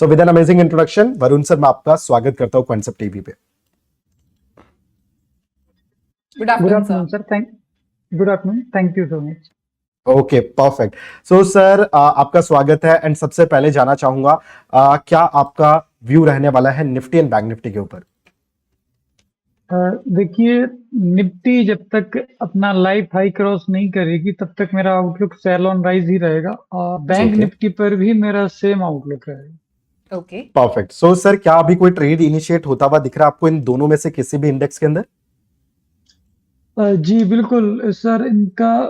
So with an amazing introduction, Varun sir, मैं आपका स्वागत करता हूं क्वांटसेप्ट टीवी पे। Good afternoon sir. Good afternoon, thank you so much. Okay, perfect. So sir, आपका स्वागत है। एंड सबसे पहले जानना चाहूंगा, क्या आपका व्यू रहने वाला है निफ्टी एंड बैंक निफ्टी के ऊपर? देखिए, निफ्टी जब तक अपना लाइफ हाई क्रॉस नहीं करेगी तब तक मेरा आउटलुक सेल ऑन राइज ही रहेगा, और बैंक Okay. निफ्टी पर भी मेरा सेम आउटलुक रहेगा। Okay, perfect. सो सर, क्या अभी कोई ट्रेड इनिशिएट होता हुआ दिख रहा है आपको इन दोनों में से किसी भी इंडेक्स के अंदर? जी बिल्कुल सर, इनका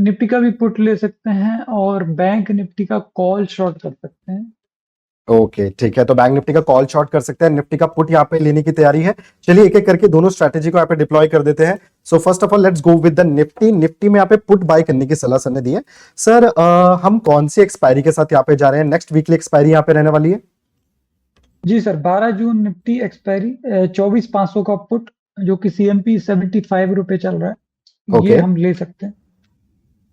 निफ्टी का भी पुट ले सकते हैं और बैंक निफ्टी का कॉल शॉर्ट कर सकते हैं। ओके, ठीक है। तो बैंक निफ्टी का कॉल शॉर्ट कर सकते हैं, निफ्टी का पुट यहाँ पे लेने की तैयारी है। चलिए एक एक करके दोनों स्ट्रैटेजी को यहाँ पे डिप्लॉय कर देते हैं। So first of all let's go with the Nifty. Nifty में यहाँ पे पुट बाय करने की सलाह सर ने दी है। सर, हम कौन सी एक्सपायरी के साथ यहाँ पे जा रहे हैं? नेक्स्ट वीकली एक्सपायरी यहाँ पे रहने वाली है। जी सर, 12 जून निफ्टी एक्सपायरी, 24,500 का पुट जो कि CMP 75 रुपए चल रहा है, Okay. ये हम ले सकते हैं।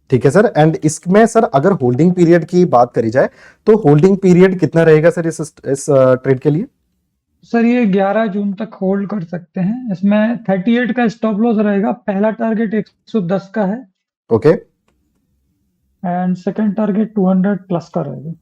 ठीक है सर। एंड इसमें सर अगर होल्डिंग पीरियड की बात करी जाए तो होल्डिंग पीरियड कितना रहेगा सर इस ट्रेड के लिए? सर ये 11 जून तक होल्ड कर सकते हैं। इसमें 38 का स्टॉप लॉस रहेगा। पहला टारगेट 110 का है okay, and second target 200 plus का रहेगा।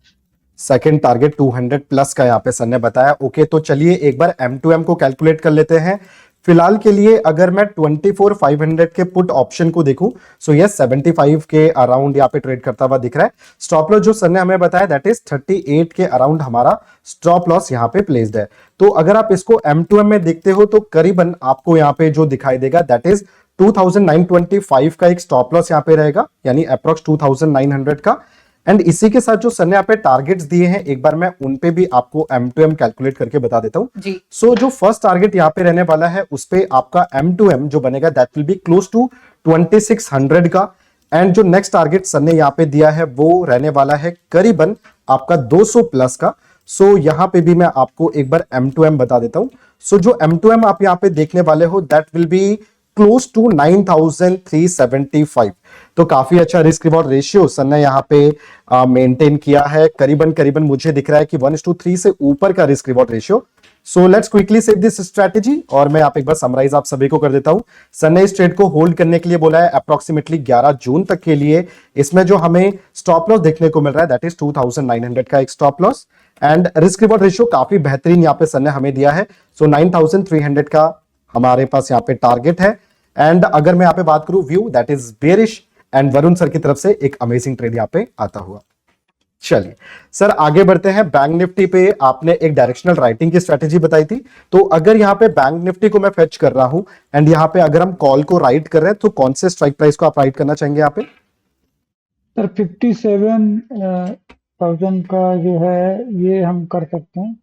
सेकंड टारगेट 200 प्लस का यहाँ पे सर ने बताया। ओके, तो चलिए एक बार M2M को कैलकुलेट कर लेते हैं। फिलहाल के लिए अगर मैं 24,500 के पुट ऑप्शन को देखूं, सो ये 75 के अराउंड यहाँ पे ट्रेड करता हुआ दिख रहा है। स्टॉप लॉस जो सर ने हमें बताया दैट इज 38 के अराउंड हमारा स्टॉप लॉस यहाँ पे प्लेस्ड है। तो अगर आप इसको M2M में देखते हो तो करीबन आपको यहाँ पे जो दिखाई देगा दैट इज 2925 का एक स्टॉप लॉस यहाँ पे रहेगा, यानी अप्रोक्स 2900 का। एंड इसी के साथ जो सर ने यहाँ पे टारगेट्स दिए हैं, एक बार मैं उन पे भी आपको M2M कैलकुलेट करके बता देता हूं जी। सो जो फर्स्ट टारगेट यहाँ पे रहने वाला है उस पे आपका M2M जो बनेगा that will be close to 2600 का। एंड जो नेक्स्ट टारगेट सर ने यहाँ पे दिया है वो रहने वाला है करीबन आपका 200 प्लस का। सो यहाँ पे भी मैं आपको एक बार M2M बता देता हूं। सो जो M2M आप यहाँ पे देखने वाले हो that will be close to 9375। तो काफी अच्छा रिस्क रिवॉर्ड रेशियो सर ने यहाँ पे मेंटेन किया है। करीबन करीबन मुझे दिख रहा है कि 1:3 से ऊपर का risk reward ratio. So let's quickly save this strategy और मैं आप एक बार समराइज आप सभी को कर देता हूं। सर ने इस ट्रेड को होल्ड करने के लिए बोला है अप्रोक्सीमेटली 11 जून तक के लिए। इसमें जो हमें स्टॉप लॉस देखने को मिल रहा है दैट इज 2900 का एक stop loss. And risk reward ratio काफी बेहतरीन यहाँ पे सर ने हमें दिया है। सो 9300 का हमारे पास यहाँ पे टारगेट है। एंड अगर मैं यहाँ पे बात करूं view that is bearish, and Varun sir की तरफ से एक अमेजिंग ट्रेड यहाँ पे आता हुआ। चलिए सर आगे बढ़ते हैं। बैंक निफ्टी पे आपने एक डायरेक्शनल राइटिंग की स्ट्रेटेजी बताई थी, तो अगर यहाँ पे बैंक निफ्टी को मैं फेच कर रहा हूं एंड यहाँ पे अगर हम कॉल को राइट कर रहे हैं तो कौन से स्ट्राइक प्राइस को आप राइट करना चाहेंगे यहाँ पे? सर 57,000 का जो है ये हम कर सकते हैं।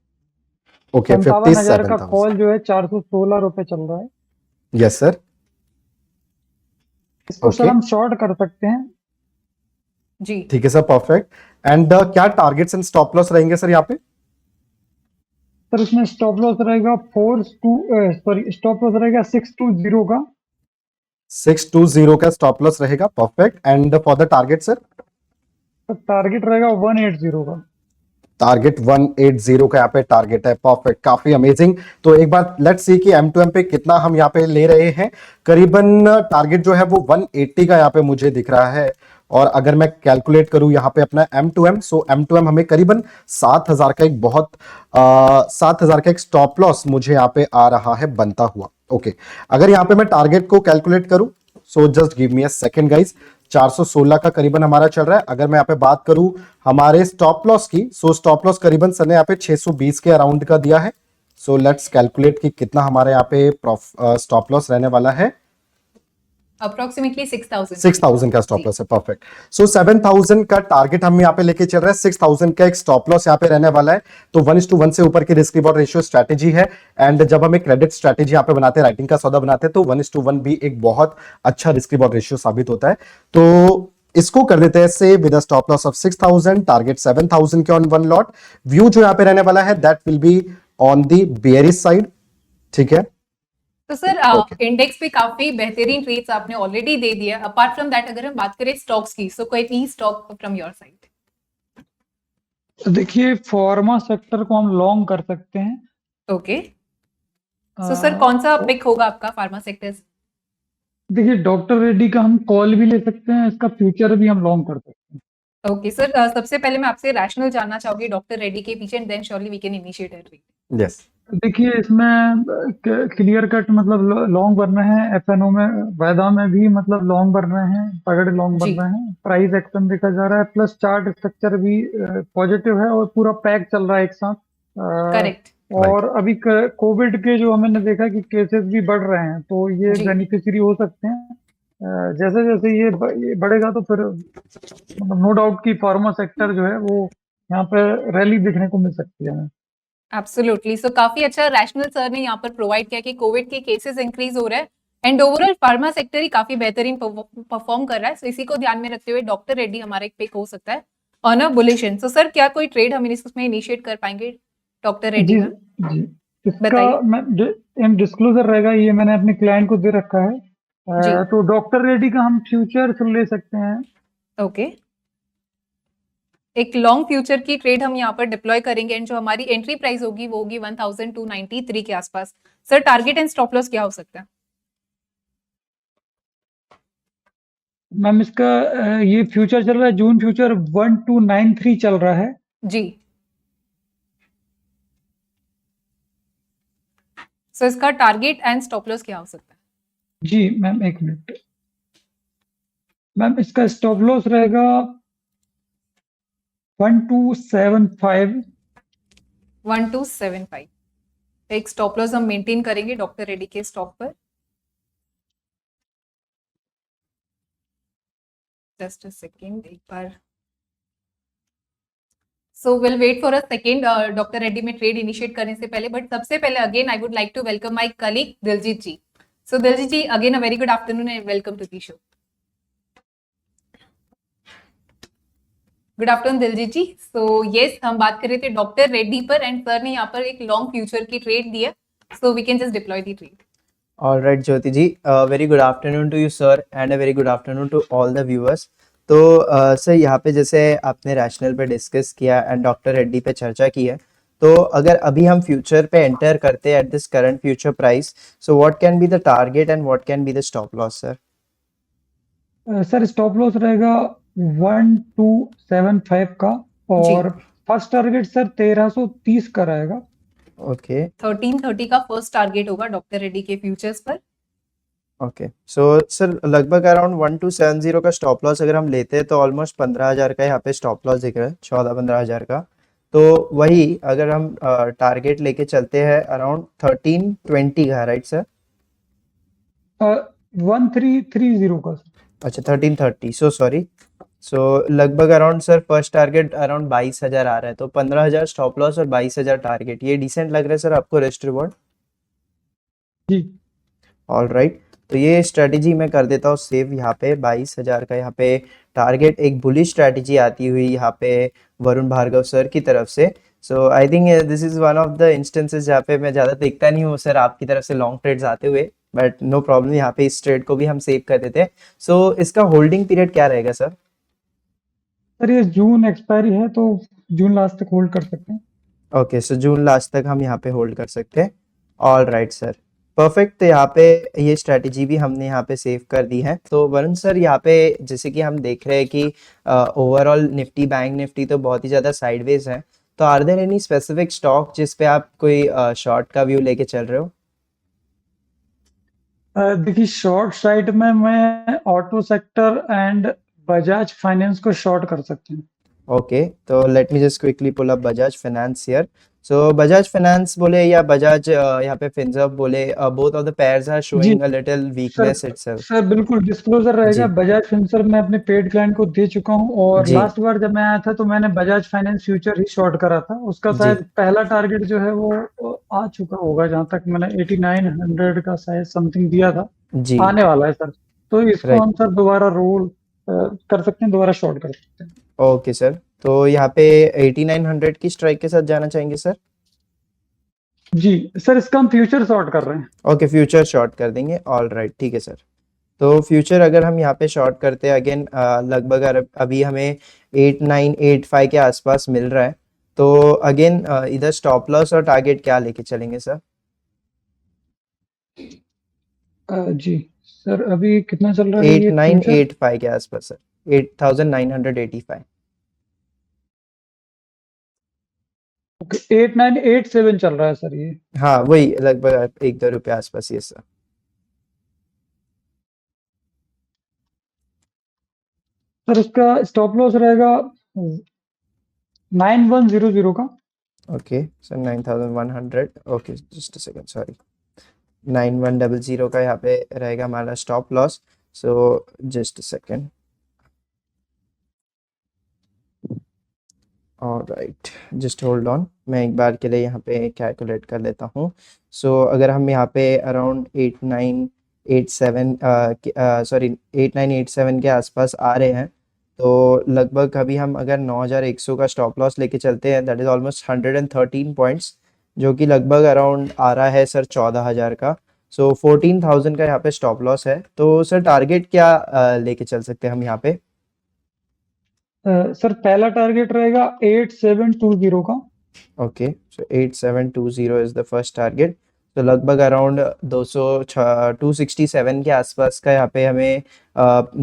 ओके, 57,000 का 57,000। कॉल जो है 416 रुपए चल रहा है। Yes sir. इसको सर Okay. हम शॉर्ट कर सकते हैं। जी, ठीक है सर, परफेक्ट। एंड क्या टारगेट्स एंड स्टॉप लॉस रहेंगे सर यहाँ पे? सर इसमें स्टॉप लॉस रहेगा 620 का। 620 का स्टॉप लॉस रहेगा, perfect. And for the target sir? Target रहेगा 180 का। टारगेट 180 का यहाँ पे टारगेट है, परफेक्ट, काफी अमेजिंग। तो एक बार लेट्स सी कि M2M पे कितना हम यहाँ पे ले रहे हैं। करीबन टारगेट जो है वो 180 का यहाँ पे मुझे दिख रहा है। और अगर मैं कैलकुलेट करूं यहाँ पे अपना M2M, सो M2M हमें करीबन 7000 का एक 7000 का एक स्टॉप लॉस मुझे यहाँ पे आ रहा है बनता हुआ। ओके, अगर यहाँ पे मैं टारगेट को कैलकुलेट करूं, so just give me a second guys. 416 का करीबन हमारा चल रहा है। अगर मैं यहाँ पे बात करूं हमारे स्टॉप लॉस की, सो स्टॉप लॉस करीबन सर ने यहाँ पे 620 के अराउंड का दिया है। सो लेट्स कैलकुलेट कि कितना हमारे यहाँ पे स्टॉप लॉस रहने वाला है। अप्रोक्सीमेटली 6,000 6,000 का स्टॉप लॉस है, परफेक्ट। सो 7,000 का टारगेट हम यहाँ पे लेके चल रहे हैं, 6,000 का एक स्टॉप लॉस यहाँ पे रहने वाला है। तो 1:1 से ऊपर की रिस्क रिवॉर्ड रेशियो स्ट्रैटेजी है। एंड जब हम एक क्रेडिट स्ट्रैटेजी यहाँ पे बनाते हैं, राइटिंग का सौदा बनाते हैं, तो 1:1 भी एक बहुत अच्छा रिस्क रिवॉर्ड रेशियो साबित होता है। तो इसको कर देते हैं से with stop loss of 6,000, target 7,000 के ऑन वन लॉट। व्यू जो यहाँ पे रहने वाला है that will be on the bearish side. ठीक है, तो सर इंडेक्स पे काफी बेहतरीन ट्रेड्स आपने ऑलरेडी दे दिया। अपार्ट फ्रॉम दैट अगर हम बात करें स्टॉक्स की, सो कोई स्टॉक फ्रॉम योर साइड? तो देखिए फार्मा सेक्टर को हम लॉन्ग कर सकते हैं। ओके, सो सर कौन सा पिक होगा आपका फार्मा सेक्टर से? देखिए डॉक्टर रेड्डी का हम कॉल भी ले सकते हैं, इसका फ्यूचर भी हम लॉन्ग कर सकते हैं। ओके सर, सबसे पहले मैं आपसे रैशनल जानना चाहूंगी डॉक्टर रेड्डी के पीछे, and then surely we can initiate a treat. Yes. देखिए इसमें क्लियर कट मतलब लॉन्ग बन रहे हैं, एफएनओ में वायदा में भी मतलब लॉन्ग बन रहे हैं, तगड़े लॉन्ग बन जी रहे हैं, प्राइस एक्शन देखा जा रहा है, प्लस चार्ट स्ट्रक्चर भी पॉजिटिव है और पूरा पैक चल रहा है एक साथ। करेक्ट। और अभी कोविड के जो हमने देखा कि केसेस भी बढ़ रहे हैं, तो ये जी बेनिफिशियरी हो सकते हैं। जैसे जैसे ये बढ़ेगा तो फिर मतलब नो डाउट कि फार्मा सेक्टर जो है वो यहाँ पे रैली देखने को मिल सकती है हमें। एब्सोल्युटली, सो काफी अच्छा रैशनल सर ने यहाँ पर प्रोवाइड किया कि कोविड के केसेस इंक्रीज हो रहे हैं एंड ओवरऑल फार्मा सेक्टर ही काफी बेहतरीन परफॉर्म कर रहा है। सो इसी को ध्यान में रखते हुए डॉक्टर रेड्डी हमारा एक पिक हो सकता है on a bullish and. So sir क्या कोई ट्रेड हम इसमें इनिशिएट कर पाएंगे डॉक्टर रेड्डी जी का? जी, इसका बताइए। मैं डिस्क्लोजर रहेगा, ये मैंने अपने क्लाइंट को दे रखा है। जी तो डॉक्टर रेड्डी का हम फ्यूचर ले सकते हैं। ओके, एक लॉन्ग फ्यूचर की ट्रेड हम यहाँ पर डिप्लॉय करेंगे एंड जो हमारी एंट्री प्राइस होगी वो होगी 1293 के आसपास। Sir target and stop loss क्या हो सकता है? मैम इसका ये फ्यूचर चल रहा है, जून फ्यूचर 1293 चल रहा है। जी, सो इसका टारगेट एंड स्टॉप लॉस क्या हो सकता है? जी मैम एक मिनट, मैम इसका स्टॉप लॉस रहेगा 1275। 1275, एक स्टॉप लॉस हम मेंटेन करेंगे डॉक्टर रेड्डी के स्टॉक पर। जस्ट अ सेकेंड, एक बार। So will wait for a second doctor Reddy में ट्रेड इनिशिएट करने से पहले, बट सबसे पहले again I would like to welcome my colleague Diljit ji. So Diljit ji again a very good afternoon and welcome to the show. Good afternoon Diljit ji. So yes, हम बात कर रहे थे डॉक्टर रेड्डी पर एंड सर ने यहाँ पर एक लॉन्ग फ्यूचर की ट्रेड दी है, so we can just deploy the trade. All right, Jyoti ji, very good afternoon to you, sir, and a very good afternoon to all the viewers. तो sir यहाँ पे जैसे आपने रैशनल पे discuss किया एंड डॉक्टर रेड्डी पे चर्चा की है, तो अगर अभी हम फ्यूचर पे एंटर करते हैं at this current future price, so what can be the target and what can be the stop loss, sir? Sir stop loss रहेगा 1275 का, जी और फर्स्ट टारगेट सर 1330 का रहेगा। ओके 1330 का फर्स्ट टारगेट होगा डॉक्टर रेड्डी के फ्यूचर्स पर। ओके, सो सर लगभग अराउंड 1270 का स्टॉप लॉस अगर हम लेते हैं तो ऑलमोस्ट 15,000 का यहाँ पे स्टॉप लॉस दिख रहा है, 14-15,000 का। तो वही अगर हम टारगेट लेके चलते हैं अराउंड 1320 का, राइट सर? 1330 का सर। अच्छा 1330, सो सॉरी। सो लगभग around sir first target around 22,000 आ रहा है, तो 15,000 स्टॉप लॉस और 22,000 टारगेट, ये डिसेंट लग रहा है सर आपको रिस्क रिवॉर्ड? जी ऑल राइट, तो ये स्ट्रेटेजी मैं कर देता हूँ सेव यहाँ पे 22,000 का यहाँ पे टारगेट। एक बुलिश स्ट्रेटेजी आती हुई यहाँ पे वरुण भार्गव सर की तरफ से। So I think this is one of the instances जहाँ पे मैं ज़्यादा देखता नहीं हूँ सर आपकी तरफ से लॉन्ग ट्रेड्स आते हुए, बट नो प्रॉब्लम, यहाँ पे इस ट्रेड को भी हम सेव कर देते हैं। सो इसका होल्डिंग पीरियड क्या रहेगा सर? सर ये जून एक्सपायरी है, तो जून लास्ट तक होल्ड कर सकते हैं। ओके, सो जून लास्ट तक हम यहाँ पे होल्ड कर सकते हैं। All right sir, perfect. तो यहाँ पे ये स्ट्रेटेजी भी हमने यहाँ पे सेव कर दी है। तो वरुण सर यहाँ पे जैसे कि हम देख रहे हैं कि ओवरऑल निफ्टी, बैंक निफ्टी तो बहुत ही ज़्यादा साइडवेज है, तो are there any specific stock जिस पे आप कोई शॉर्ट का व्यू लेके चल रहे हो? देखिए शॉर्ट साइड में मैं auto sector and Bajaj finance को शॉर्ट कर सकते हैं। ओके, तो let me just quickly pull up Bajaj finance here. So Bajaj finance बोले या बजाज यहाँ पे फिनसर्व बोले, both of the pairs are जी showing a little sir, weakness itself. Sir बिल्कुल डिस्क्लोजर रहेगा, जी बजाज फिनसर्व मैं अपने पेड क्लाइंट को दे चुका हूँ, और जी लास्ट बार जब मैं आया था तो मैंने बजाज फाइनेंस फ्यूचर ही शॉर्ट करा था। उसका जी शायद पहला टारगेट जो है वो आ चुका होगा, जहां तक मैंने 8900 का शायद समथिंग दिया था, जी, आने वाला है सर। तो इसको राइट। हम सर दोबारा रोल कर सकते हैं, दोबारा शॉर्ट कर सकते हैं। ओके सर, तो यहाँ पे 8900 की स्ट्राइक के साथ जाना चाहेंगे सर? जी सर, इसका हम फ्यूचर शॉर्ट कर रहे हैं। ओके, फ्यूचर शॉर्ट कर देंगे। ऑल राइट, ठीक है सर। तो फ्यूचर अगर हम यहाँ पे शॉर्ट करते हैं अगेन, लगभग अभी हमें 8985 के आसपास मिल रहा है। तो अगेन इधर स्टॉप लॉस और टारगेट क्या लेके चलेंगे सर? जी सर, अभी कितना चल रहा है ये फ्यूचर? 8985 के आसपास सर, 8985। ओके, 8987 चल रहा है सर ये। हाँ वही लगभग 1-2 रुपये आसपास ये सर। सर उसका स्टॉप लॉस रहेगा 9100 का। Okay sir 9100, okay just a second sorry, 9100 का यहाँ पे रहेगा हमारा stop loss. So just a second, alright just hold on, मैं एक बार के लिए यहाँ पे कैलकुलेट कर लेता हूँ। सो अगर हम यहाँ पे अराउंड 8987 सॉरी 8987 के आसपास आ रहे हैं, तो लगभग अभी हम अगर 9100 का स्टॉप लॉस लेके चलते हैं, दैट इज ऑलमोस्ट 113 पॉइंट्स, जो कि लगभग अराउंड आ रहा है सर 14,000 का। सो 14,000 का यहाँ पे स्टॉप लॉस है। तो सर टारगेट क्या लेके चल सकते हैं हम यहाँ पे? सर पहला टारगेट रहेगा 8720 का। Okay so 8720 is the first target. तो लगभग अराउंड 267 के आसपास का यहाँ पे हमें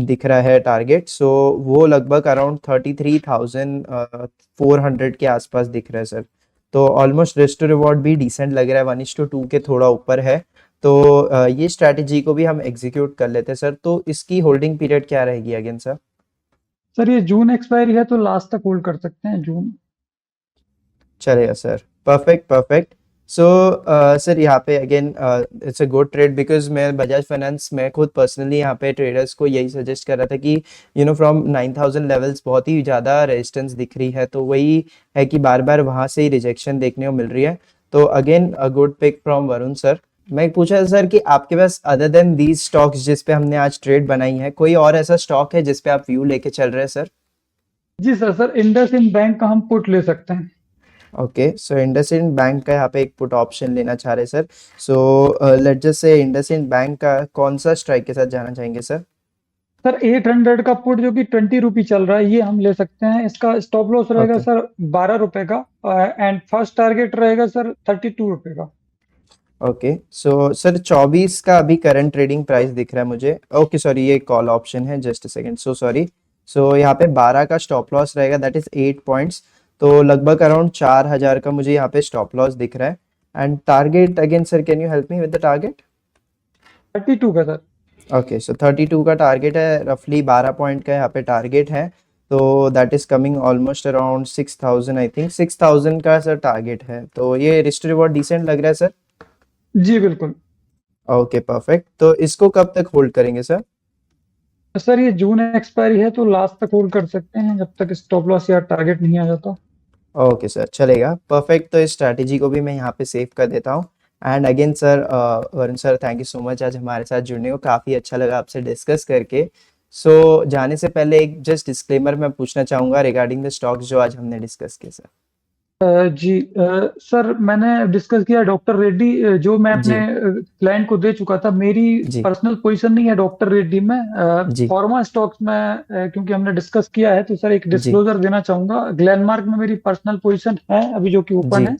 दिख रहा है टारगेट। सो वो लगभग अराउंड 33,400 के आसपास दिख रहा है सर। तो ऑलमोस्ट रिस्क टू रिवॉर्ड भी डिसेंट लग रहा है, 1:2 के थोड़ा ऊपर है। तो ये स्ट्रैटेजी को भी हम एग्जीक्यूट कर लेते हैं सर। तो इसकी होल्डिंग पीरियड क्या रहेगी अगेन सर? सर ये जून एक्सपायरी है तो लास्ट तक होल्ड कर सकते हैं, जून। चलेगा sir, perfect perfect. So sir यहाँ पे again it's a good trade, because मैं बजाज फाइनेंस में खुद पर्सनली यहाँ पे ट्रेडर्स को यही सजेस्ट कर रहा था कि फ्रॉम 9,000 लेवल्स बहुत ही ज़्यादा रेजिस्टेंस दिख रही है, तो वही है कि बार बार वहाँ से ही रिजेक्शन देखने को मिल रही है। तो again a good pick from Varun sir. मैं पूछा सर कि आपके पास अदर देन दीज स्टॉक्स जिस पे हमने आज ट्रेड बनाई है, कोई और ऐसा स्टॉक है जिस पे आप व्यू लेके चल रहे हैं सर? जी सर, सर इंडसइंड बैंक का हम पुट ले सकते हैं। ओके सो इंडसइंड बैंक का यहाँ पे एक पुट ऑप्शन लेना चाह रहे sir. So let just say IndusInd bank का कौन सा स्ट्राइक के साथ जाना चाहेंगे सर? सर 800 का पुट जो कि 20 रुपी चल रहा है, ये हम ले सकते हैं। इसका स्टॉप लॉस रहेगा ओके सर 12 रुपए का, एंड फर्स्ट टारगेट रहेगा सर 32 रुपए का। ओके सो सर 24 का अभी करंट ट्रेडिंग प्राइस दिख रहा है मुझे। ओके सॉरी, ये कॉल ऑप्शन है, just a second, so sorry. So यहाँ पे 12 का स्टॉप लॉस रहेगा, दैट इज 8 पॉइंट्स। तो लगभग अराउंड 4,000 का मुझे यहाँ पे स्टॉप लॉस दिख रहा है। And target again sir, can you help me with the target? 32 का सर। ओके सो 32 का टारगेट है, रफली 12 पॉइंट का यहाँ पे टारगेट है। तो that is coming almost around 6,000, I think 6,000 का सर टारगेट है। तो ये रिस्क रिवॉर्ड डिसेंट लग रहा है सर। जी बिल्कुल। Okay perfect. तो इसको कब तक होल्ड करेंगे सर? सर ये जून एक्सपायरी है तो लास्ट तक होल्ड कर सकते हैं, जब तक स्टॉप लॉस या टारगेट नहीं आ जाता। ओके सर, चलेगा, परफेक्ट। तो इस स्ट्रैटेजी को भी मैं यहाँ पे सेव कर देता हूँ। And again sir, Varun sir thank you so much आज हमारे साथ जुड़ने को, काफ़ी अच्छा लगा आपसे डिस्कस करके। सो जाने से पहले एक जस्ट डिस्क्लेमर मैं पूछना चाहूँगा रिगार्डिंग द स्टॉक्स जो आज हमने डिस्कस किए सर। जी सर, मैंने डिस्कस किया डॉक्टर रेड्डी, जो मैं जी अपने क्लाइंट को दे चुका था। मेरी जी पर्सनल पोजीशन नहीं है डॉक्टर रेड्डी में। जी फॉर्मा स्टॉक्स में क्योंकि हमने डिस्कस किया है, तो सर एक जी डिस्क्लोजर देना चाहूंगा। ग्लेनमार्क में मेरी पर्सनल पोजीशन है अभी, जो कि ओपन जी है।